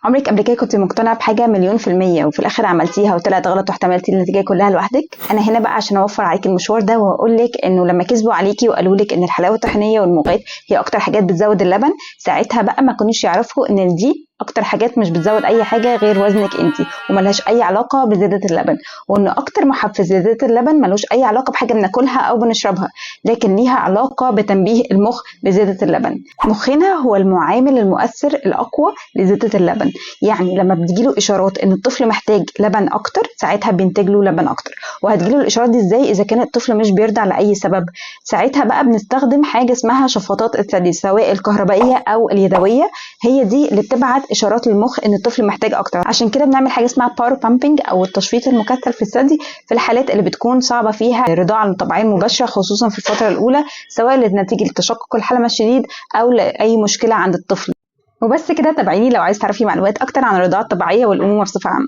عمرك قبل كده كنت مقتنعة بحاجة مليون في المية وفي الآخر عملتيها وطلعت غلط واحتملتي النتيجة كلها لوحدك؟ أنا هنا بقى عشان أوفر عليكي المشوار ده وأقولك إنه لما كذبوا عليكي وقالولك إن الحلاوة الطحينية والمغات هي أكتر حاجات بتزود اللبن، ساعتها بقى ما كانوش يعرفوا إن دي أكتر حاجات مش بتزود أي حاجة غير وزنك أنتي، وملهاش أي علاقة بزيادة اللبن، وإن أكتر محفز لزيادة اللبن ملوش أي علاقة بحاجة بناكلها أو بنشربها، لكن ليها علاقة بتنبيه المخ بزيادة اللبن. مخنا هو المعامل المؤثر الأقوى لزيادة اللبن، يعني لما بتجيله إشارات إن الطفل محتاج لبن أكتر ساعتها بينتج له لبن أكتر. وهتجيله الإشارات دي إزاي؟ إذا كان الطفل مش بيرضع لأي سبب، ساعتها بقى بنستخدم حاجة اسمها شفاطات الثدي سواء الكهربائية أو اليدوية، هي دي اللي بتبعت إشارات للمخ إن الطفل محتاج أكتر. عشان كده بنعمل حاجة اسمها باور بامبنج أو التشفيط المكثف في الثدي في الحالات اللي بتكون صعبة فيها الرضاعة الطبيعية المباشرة، خصوصا في الفترة الأولى سواء لنتيجة تشقق الحلمة الشديد أو لأي مشكلة عند الطفل. وبس كده، تابعيني لو عايز تعرفي معلومات أكتر عن الرضاعة الطبيعية والأمومة بصفة عامة.